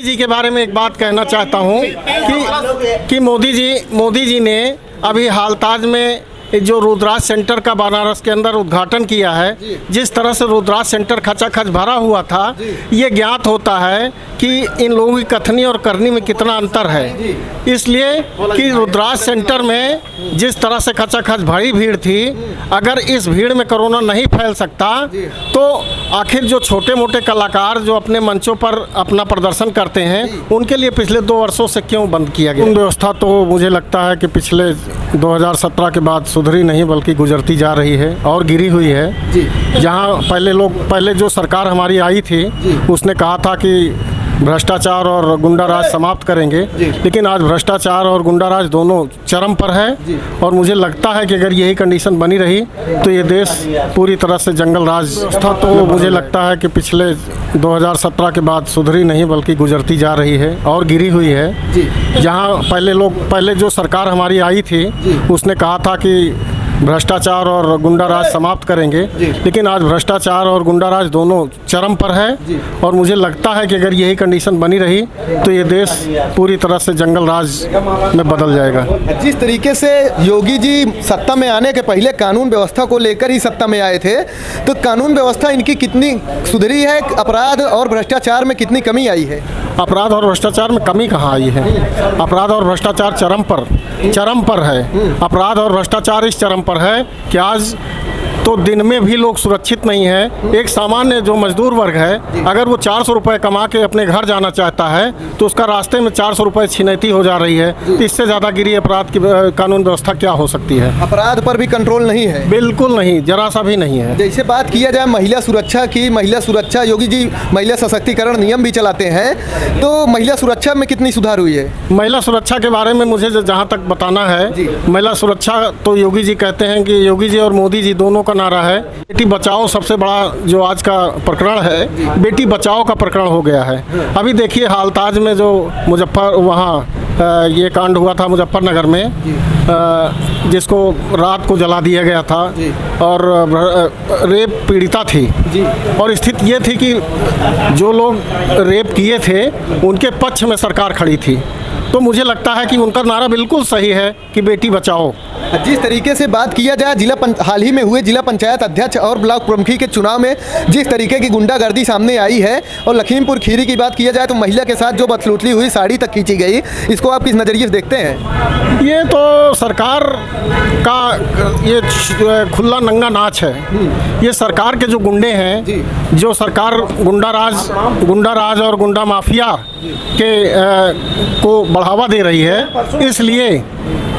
जी के बारे में एक बात कहना चाहता हूँ कि मोदी जी ने अभी हालताज में जो रुद्राज सेंटर का बनारस के अंदर उद्घाटन किया है, जिस तरह से रुद्राज सेंटर खचाखच भरा हुआ था, ये ज्ञात होता है कि इन लोगों की कथनी और करनी में कितना अंतर है। इसलिए कि रुद्राज सेंटर में जिस तरह से खचाखच भरी भीड़ थी, अगर इस भीड़ में कोरोना नहीं फैल सकता तो आखिर जो छोटे मोटे कलाकार जो अपने मंचों पर अपना प्रदर्शन करते हैं, उनके लिए पिछले 2 वर्षों से क्यों बंद किया गया? व्यवस्था तो मुझे लगता है कि पिछले 2017 के बाद सुधरी नहीं बल्कि गुजरती जा रही है और गिरी हुई है। जहां पहले जो सरकार हमारी आई थी, उसने कहा था कि भ्रष्टाचार और गुंडाराज समाप्त करेंगे, लेकिन आज भ्रष्टाचार और गुंडाराज दोनों चरम पर है। और मुझे लगता है कि अगर यही कंडीशन बनी रही तो ये देश पूरी तरह से जंगल राज था। तो मुझे लगता है कि पिछले 2017 के बाद सुधरी नहीं बल्कि गुजरती जा रही है और गिरी हुई है। जहां पहले जो सरकार हमारी आई थी, उसने कहा था कि भ्रष्टाचार और गुंडाराज समाप्त करेंगे, लेकिन आज भ्रष्टाचार और गुंडाराज दोनों चरम पर है। और मुझे लगता है कि अगर यही कंडीशन बनी रही तो ये देश पूरी तरह से जंगल राज में बदल जाएगा। जिस तरीके से योगी जी सत्ता में आने के पहले कानून व्यवस्था को लेकर ही सत्ता में आए थे, तो कानून व्यवस्था इनकी कितनी सुधरी है? अपराध और भ्रष्टाचार में कितनी कमी आई है? अपराध और भ्रष्टाचार में कमी कहाँ आई है? अपराध और भ्रष्टाचार चरम पर है। अपराध और भ्रष्टाचार इस चरम पर है कि आज तो दिन में भी लोग सुरक्षित नहीं है। एक सामान्य जो मजदूर वर्ग है, अगर वो 400 रुपये कमा के अपने घर जाना चाहता है तो उसका रास्ते में 400 रुपये छिनैती हो जा रही है। तो इससे ज़्यादा गिरी अपराध की कानून व्यवस्था क्या हो सकती है? अपराध पर भी कंट्रोल नहीं है? बिल्कुल नहीं, जरा सा भी नहीं है। जैसे बात किया जाए महिला सुरक्षा की, महिला सुरक्षा, योगी जी महिला सशक्तिकरण नियम भी चलाते हैं, तो महिला सुरक्षा में कितनी सुधार हुई है? महिला सुरक्षा के बारे में मुझे जहाँ तक बताना है, महिला सुरक्षा तो योगी जी कहते हैं कि योगी जी और मोदी जी दोनों का नारा है बेटी बचाओ। सबसे बड़ा जो आज का प्रकरण है, बेटी बचाओ का प्रकरण हो गया है। अभी देखिए हालताज में जो ये कांड हुआ था मुजफ्फरनगर में, जिसको रात को जला दिया गया था और रेप पीड़िता थी। और स्थिति ये थी कि जो लोग रेप किए थे उनके पक्ष में सरकार खड़ी थी। तो मुझे लगता है कि उनका नारा बिल्कुल सही है कि बेटी बचाओ। जिस तरीके से बात किया जाए हाल ही में हुए जिला पंचायत अध्यक्ष और ब्लॉक प्रमुखी के चुनाव में जिस तरीके की गुंडागर्दी सामने आई है, और लखीमपुर खीरी की बात किया जाए तो महिला के साथ जो बदसलूकी हुई, साड़ी तक खींची गई, इसको आप किस नज़रिए से देखते हैं? ये तो सरकार का ये खुला नंगा नाच है। ये सरकार के जो गुंडे हैं, जो सरकार गुंडाराज और गुंडा माफिया के को बढ़ावा दे रही है, इसलिए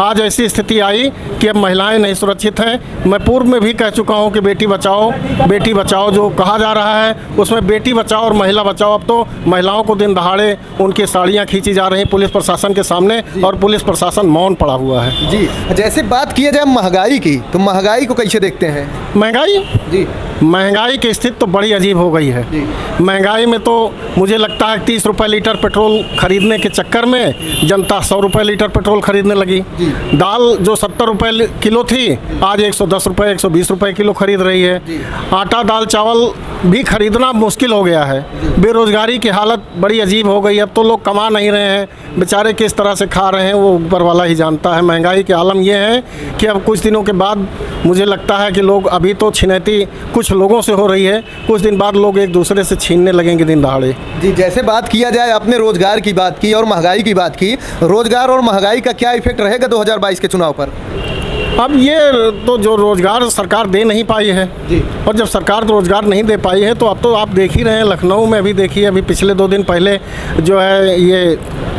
आज ऐसी स्थिति आई कि अब महिलाएं नहीं सुरक्षित हैं। मैं पूर्व में भी कह चुका हूं कि बेटी बचाओ जो कहा जा रहा है, उसमें बेटी बचाओ और महिला बचाओ। अब तो महिलाओं को दिन दहाड़े उनकी साड़ियां खींची जा रही पुलिस प्रशासन के सामने, और पुलिस प्रशासन मौन पड़ा हुआ है। जी, जैसे बात किया जाए महंगाई की, तो महंगाई को कैसे देखते हैं? महंगाई की स्थिति तो बड़ी अजीब हो गई है। महंगाई में तो मुझे लगता है 30 रुपये लीटर पेट्रोल खरीदने के चक्कर में जनता 100 रुपये लीटर पेट्रोल खरीदने लगी। दाल जो 70 रुपये किलो थी, आज 110 रुपये 120 रुपये किलो खरीद रही है। आटा दाल चावल भी खरीदना मुश्किल हो गया है। बेरोजगारी की हालत बड़ी अजीब हो गई। अब तो लोग कमा नहीं रहे हैं, बेचारे किस तरह से खा रहे हैं वो ऊपर वाला ही जानता है। महंगाई के आलम ये है कि अब कुछ दिनों के बाद मुझे लगता है कि लोग, अभी तो छिनैती कुछ लोगों से हो रही है, कुछ दिन बाद लोग एक दूसरे से छीनने लगेंगे दिन दहाड़े। जी, जैसे बात किया जाए, आपने रोजगार की बात की और महंगाई की बात की, रोजगार और महंगाई का क्या इफेक्ट रहेगा 2022 के चुनाव पर? अब ये तो जो रोज़गार सरकार दे नहीं पाई है, और जब सरकार रोज़गार नहीं दे पाई है तो अब तो आप देख ही रहे हैं, लखनऊ में अभी देखिए, अभी पिछले 2 दिन पहले जो है ये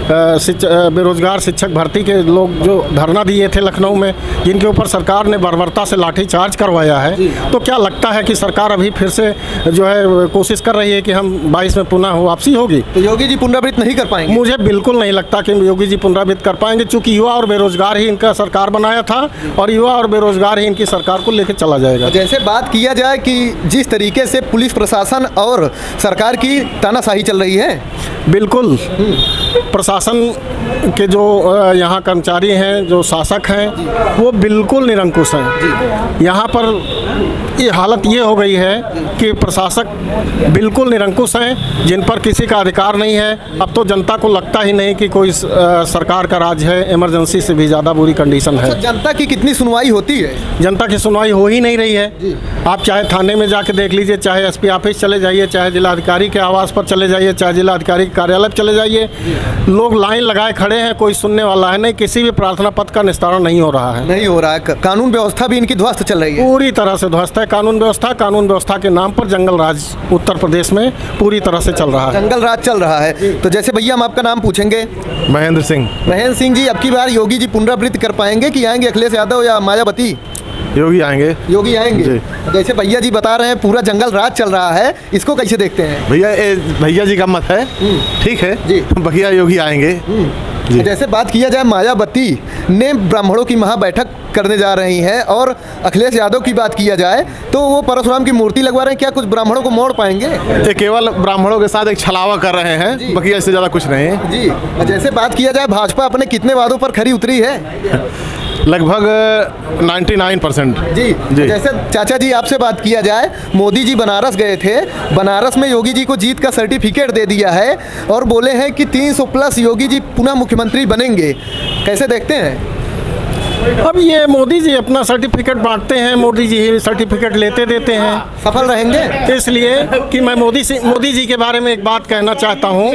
बेरोजगार शिक्षक भर्ती के लोग जो धरना दिए थे लखनऊ में, जिनके ऊपर सरकार ने बर्बरता से लाठीचार्ज करवाया है। तो क्या लगता है कि सरकार अभी फिर से जो है कोशिश कर रही है कि हम 22 में पुनः वापसी होगी? तो योगी जी पुनरावृत्त नहीं कर पाएंगे? मुझे बिल्कुल नहीं लगता कि योगी जी पुनरावृत्त कर पाएंगे, चूँकि युवा और बेरोजगार ही इनका सरकार बनाया था, और युवा और बेरोजगार ही इनकी सरकार को लेकर चला जाएगा। जैसे बात किया जाए कि जिस तरीके से पुलिस प्रशासन और सरकार की तानाशाही चल रही है, बिल्कुल प्रशासन के जो यहाँ कर्मचारी हैं, जो शासक हैं, वो बिल्कुल निरंकुश हैं। यहाँ पर ये हालत ये हो गई है कि प्रशासक बिल्कुल निरंकुश हैं, जिन पर किसी का अधिकार नहीं है। अब तो जनता को लगता ही नहीं कि कोई सरकार का राज है। इमरजेंसी से भी ज़्यादा बुरी कंडीशन है। जनता की कितनी सुनवाई होती है? जनता की सुनवाई हो ही नहीं रही है। आप चाहे थाने में जाके देख लीजिए, चाहे एसपी ऑफिस चले जाइए, चाहे जिलाधिकारी के आवास पर चले जाइए, चाहे जिलाधिकारी के कार्यालय पर चले जाइए, लोग लाइन लगाए खड़े हैं, कोई सुनने वाला है नहीं। किसी भी प्रार्थना पत्र का निस्तारण नहीं हो रहा है। नहीं हो रहा है। कानून व्यवस्था भी इनकी ध्वस्त चल रही है। पूरी तरह से ध्वस्त है कानून व्यवस्था के नाम पर जंगल राज उत्तर प्रदेश में पूरी तरह से चल रहा है। जंगल राज चल रहा है। तो जैसे भैया हम आपका नाम पूछेंगे। महेंद्र सिंह। महेंद्र सिंह जी, अब की बार योगी जी पुनरावृत्ति कर पाएंगे कि आएंगे अखिलेश यादव या मायावती? योगी आएंगे। योगी आएंगे जी। जैसे भैया जी बता रहे हैं पूरा जंगल राज चल रहा है, इसको कैसे देखते हैं? भैया जी का मत है, ठीक है जी। भैया योगी आएंगे जी। जैसे बात किया जाए, मायावती ने ब्राह्मणों की महाबैठक करने जा रही हैं, और अखिलेश यादव की बात किया जाए तो वो परशुराम की मूर्ति लगवा रहे हैं। क्या कुछ ब्राह्मणों को मोड़ पाएंगे? ये केवल ब्राह्मणों के साथ एक छलावा कर रहे हैं, बाकी इससे ज़्यादा कुछ नहीं है जी। जैसे बात किया जाए, भाजपा अपने कितने वादों पर खरी उतरी है? लगभग 99%। जी। जैसे चाचा जी आपसे बात किया जाए, मोदी जी बनारस गए थे, बनारस में योगी जी को जीत का सर्टिफिकेट दे दिया है और बोले हैं कि 300+ योगी जी पुनः मुख्यमंत्री बनेंगे। कैसे देखते हैं? अब ये मोदी जी अपना सर्टिफिकेट बांटते हैं, मोदी जी सर्टिफिकेट लेते देते हैं। सफल रहेंगे? इसलिए कि मैं मोदी जी के बारे में एक बात कहना चाहता हूँ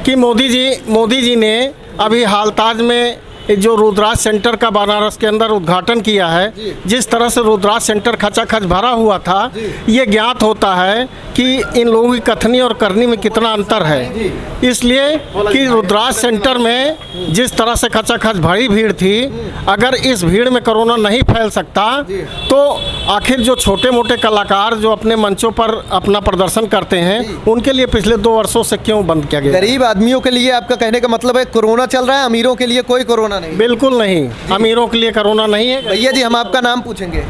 कि मोदी जी ने अभी हालताज में जो रुद्राज सेंटर का बनारस के अंदर उद्घाटन किया है, जिस तरह से रुद्राज सेंटर खचाखच भरा हुआ था, ये ज्ञात होता है कि इन लोगों की कथनी और करनी में कितना अंतर है। इसलिए कि रुद्राज सेंटर में जिस तरह से खचाखच भरी भीड़ थी, अगर इस भीड़ में कोरोना नहीं फैल सकता तो आखिर जो छोटे मोटे कलाकार जो अपने मंचों पर अपना प्रदर्शन करते हैं, उनके लिए पिछले 2 वर्षों से क्यों बंद किया गया? गरीब आदमियों के लिए आपका कहने का मतलब है कोरोना चल रहा है, अमीरों के लिए कोई कोरोना नहीं? बिल्कुल नहीं, अमीरों के लिए कोरोना नहीं है। भैया जी, हम आपका नाम पूछेंगे।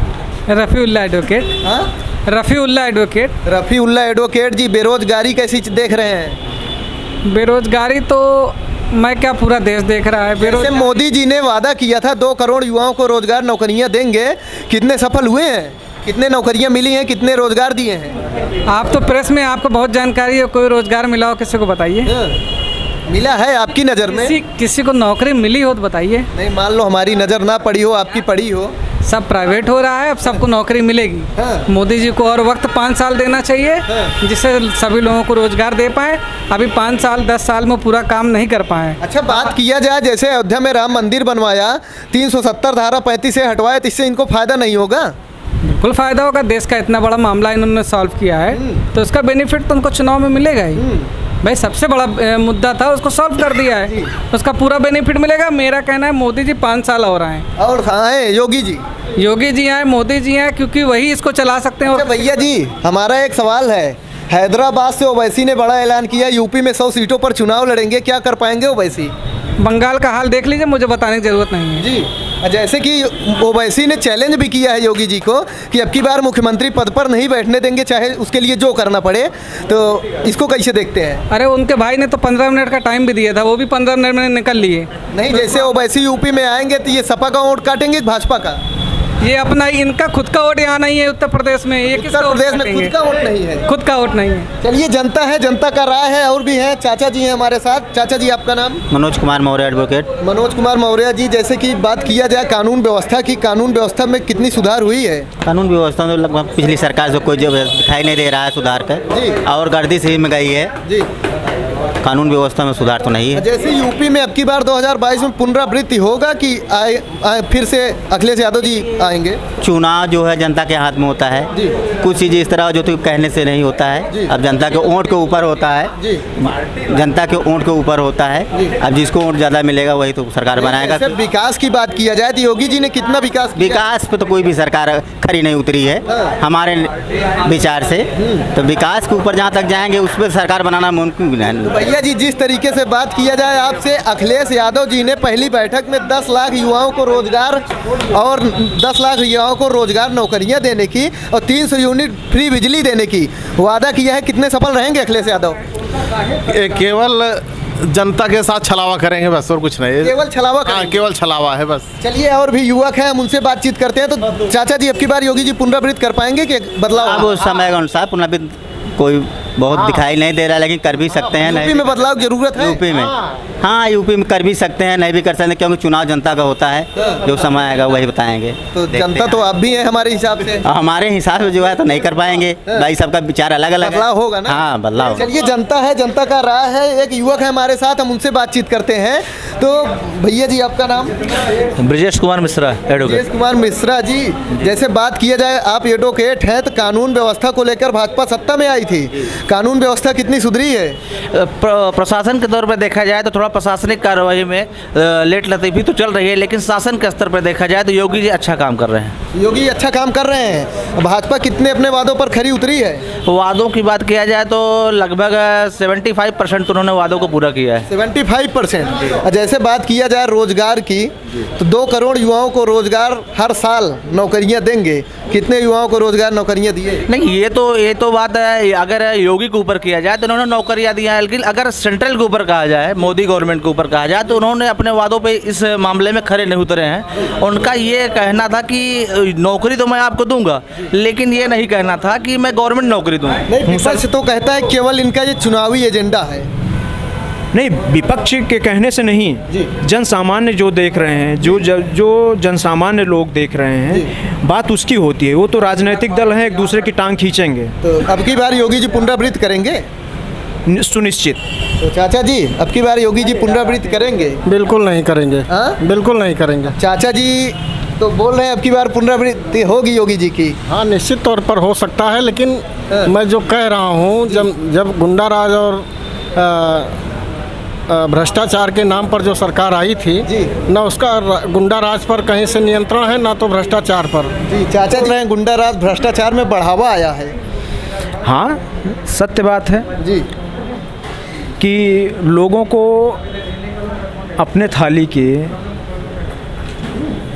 रफ़ीउल्लाह एडवोकेट। हाँ, रफ़ीउल्लाह एडवोकेट। रफ़ीउल्लाह एडवोकेट जी, बेरोजगारी कैसी देख रहे हैं? बेरोजगारी तो मैं क्या, पूरा देश देख रहा है। जैसे मोदी जी ने वादा किया था 2 करोड़ युवाओं को रोजगार नौकरियां देंगे, कितने सफल हुए हैं? कितने नौकरियां मिली हैं? कितने रोजगार दिए हैं? आप तो प्रेस में, आपको बहुत जानकारी है, कोई रोजगार मिला हो किसी को बताइए। मिला है आपकी नज़र में? किसी को नौकरी मिली हो तो बताइए। नहीं, मान लो हमारी नज़र ना पड़ी हो, आपकी पड़ी हो। सब प्राइवेट हो रहा है, अब सबको नौकरी मिलेगी। हाँ। मोदी जी को और वक्त 5 साल देना चाहिए, जिससे सभी लोगों को रोजगार दे पाए। अभी 5 साल 10 साल में पूरा काम नहीं कर पाए। अच्छा, बात किया जाए, जैसे अयोध्या में राम मंदिर बनवाया, 370 धारा 35 से हटवाया, तो इससे इनको फायदा नहीं होगा? बिल्कुल फ़ायदा होगा। देश का इतना बड़ा मामला इन्होंने सॉल्व किया है, तो उसका बेनिफिट तो उनको चुनाव में मिलेगा ही। भाई, सबसे बड़ा मुद्दा था, उसको सॉल्व कर दिया है, उसका पूरा बेनिफिट मिलेगा। मेरा कहना है मोदी जी 5 साल और आए। और आए योगी जी? योगी जी आए, मोदी जी आए, क्योंकि वही इसको चला सकते हैं। अच्छा भैया जी, हमारा एक सवाल है। हैदराबाद से ओवैसी ने बड़ा ऐलान किया, यूपी में 100 सीटों पर चुनाव लड़ेंगे, क्या कर पाएंगे ओवैसी? बंगाल का हाल देख लीजिए, मुझे बताने की ज़रूरत नहीं है जी। जैसे कि ओवैसी ने चैलेंज भी किया है योगी जी को कि अब की बार मुख्यमंत्री पद पर नहीं बैठने देंगे, चाहे उसके लिए जो करना पड़े। तो इसको कैसे देखते हैं? अरे, उनके भाई ने तो 15 मिनट का टाइम भी दिया था, वो भी 15 मिनट में निकल लिए। नहीं, जैसे ओवैसी यूपी में आएंगे तो ये सपा का वोट काटेंगे, भाजपा का? ये अपना, इनका खुद का वोट यहाँ नहीं है उत्तर प्रदेश में। ये उत्तर प्रदेश में खुद का वोट नहीं है? खुद का वोट नहीं है। चलिए, जनता है, जनता का राय है। और भी है, चाचा जी हैं हमारे साथ। चाचा जी, आपका नाम? मनोज कुमार मौर्य एडवोकेट। मनोज कुमार मौर्य जी, जैसे कि बात किया जाए कानून व्यवस्था की, कानून व्यवस्था में कितनी सुधार हुई है? कानून व्यवस्था में लगभग पिछली सरकार से कोई जो दिखाई नहीं दे रहा है सुधार जी। का, और गर्दी से में गई है। जी। कानून व्यवस्था में सुधार तो नहीं है। जैसे यूपी में अब की बार 2022 में पुनरावृत्ति होगा कि आए फिर से अखिलेश यादव जी आएंगे? चुनाव जो है जनता के हाथ में होता है। जी। कुछ चीज़ इस तरह जो तो कहने से नहीं होता जी। है। अब जनता के वोट के ऊपर होता है। जी। जनता के वोट के ऊपर होता है। अब जिसको वोट ज़्यादा मिलेगा वही तो सरकार बनाएगा। जैसे विकास की बात किया जाए तो योगी जी ने कितना विकास किया? विकास पे तो कोई भी सरकार खरी नहीं उतरी है हमारे विचार से। तो विकास के ऊपर जहाँ तक जाएंगे उस पर सरकार बनाना मुमकिन है। भैया जी, जिस तरीके से बात किया जाए आपसे, अखिलेश यादव जी ने पहली बैठक में 10 लाख युवाओं को रोजगार और 10 लाख युवाओं को रोजगार नौकरियां देने की और 300 यूनिट फ्री बिजली देने की वादा किया है। कितने सफल रहेंगे अखिलेश यादव? ये केवल जनता के साथ छलावा करेंगे बस, और कुछ नहीं। केवल छलावा हाँ, करेंगे। केवल छलावा है बस। चलिए, और भी युवक हैं, हम उनसे बातचीत करते हैं। तो चाचा जी, अब की बार योगी जी पुनरावृत्त कर पाएंगे कि बदलाव अब होगा? उस समय के अनुसार पुनः कोई बहुत दिखाई नहीं दे रहा, लेकिन कर भी सकते हैं। यूपी में बदलाव की जरूरत है? यूपी में, हाँ यूपी में कर भी सकते हैं, नहीं भी कर सकते, क्योंकि चुनाव जनता का होता है। जो समय आएगा वही बताएंगे। तो देखते जनता हैं। तो आप भी हैं हमारे हिसाब से। हमारे हिसाब से जो है तो नहीं कर पाएंगे भाई, सबका विचार अलग अलग है। बदलाव होगा ना? हाँ, बदलाव। चलिए, जनता है, जनता का राय है। एक युवक है हमारे साथ, हम उनसे बातचीत करते हैं। तो भैया जी, आपका नाम? ब्रजेश कुमार मिश्रा, एडवोकेट। ब्रजेश कुमार मिश्रा जी, जैसे बात किया जाए, आप एडवोकेट हैं, तो कानून व्यवस्था को लेकर भाजपा सत्ता में आई थी। कानून व्यवस्था कितनी सुधरी है? प्रशासन के तौर पर देखा जाए तो थोड़ा प्रशासनिक कार्रवाई में लेट लतीफ़ी तो चल रही है, लेकिन शासन के स्तर पर देखा जाए तो योगी जी अच्छा काम कर रहे हैं। योगी अच्छा काम कर रहे हैं। भाजपा कितने अपने वादों पर खरी उतरी है? वादों की बात किया जाए तो लगभग 75% तो उन्होंने वादों को पूरा किया है। 75%। जैसे बात किया जाए रोजगार की, तो 2 करोड़ युवाओं को रोजगार हर साल नौकरियां देंगे। कितने युवाओं को रोजगार नौकरियां दिए? नहीं, ये तो बात है, अगर योगी के ऊपर किया जाए तो उन्होंने नौकरियां दी हैं, लेकिन अगर सेंट्रल के ऊपर कहा जाए, मोदी गवर्नमेंट के ऊपर कहा जाए, तो उन्होंने अपने वादों पे इस मामले में खरे नहीं उतरे हैं। उनका ये कहना था कि नौकरी तो मैं आपको दूंगा, लेकिन ये नहीं कहना था कि मैं गवर्नमेंट नौकरी दूंगा। नहीं, विपक्ष तो कहता है केवल इनका ये चुनावी एजेंडा है। नहीं, विपक्ष के कहने से नहीं, जन सामान्य जो देख रहे हैं, जो जन सामान्य लोग देख रहे हैं, बात उसकी होती है। वो तो राजनीतिक दल हैं, एक दूसरे की टांग खींचेंगे। तो अब की बार योगी जी पुनरावृत्त करेंगे? सुनिश्चित। तो चाचा जी, अब की बार योगी जी पुनरावृत्त करेंगे? बिल्कुल नहीं करेंगे। हाँ? बिल्कुल नहीं करेंगे। चाचा जी तो बोल रहे हैं अब की बार पुनरावृत्ति होगी योगी जी की। हाँ, निश्चित तौर पर हो सकता है, लेकिन मैं जो कह रहा हूँ, जब गुंडाराज और भ्रष्टाचार के नाम पर जो सरकार आई थी, ना उसका गुंडा राज पर कहीं से नियंत्रण है, ना तो भ्रष्टाचार पर। जी, चाचा जी रहे हैं, गुंडा राज भ्रष्टाचार में बढ़ावा आया है। हाँ, सत्य बात है जी, कि लोगों को अपने थाली के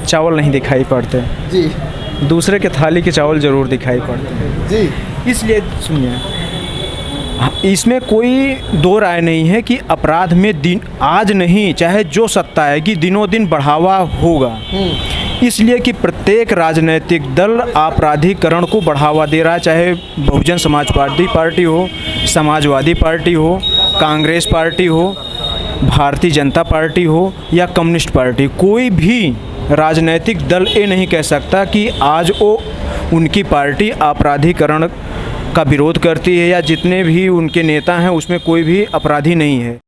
चावल नहीं दिखाई पड़ते, जी, दूसरे के थाली के चावल ज़रूर दिखाई पड़ते हैं। जी। इसलिए सुनिए, इसमें कोई दो राय नहीं है कि अपराध में दिन आज नहीं, चाहे जो सत्ता आएगी, दिनों दिन बढ़ावा होगा। इसलिए कि प्रत्येक राजनीतिक दल आपराधिकरण को बढ़ावा दे रहा है, चाहे बहुजन समाजवादी पार्टी हो, समाजवादी पार्टी हो, कांग्रेस पार्टी हो, भारतीय जनता पार्टी हो या कम्युनिस्ट पार्टी। कोई भी राजनीतिक दल ये नहीं कह सकता कि आज वो उनकी पार्टी आपराधिकरण का विरोध करती है, या जितने भी उनके नेता हैं उसमें कोई भी अपराधी नहीं है।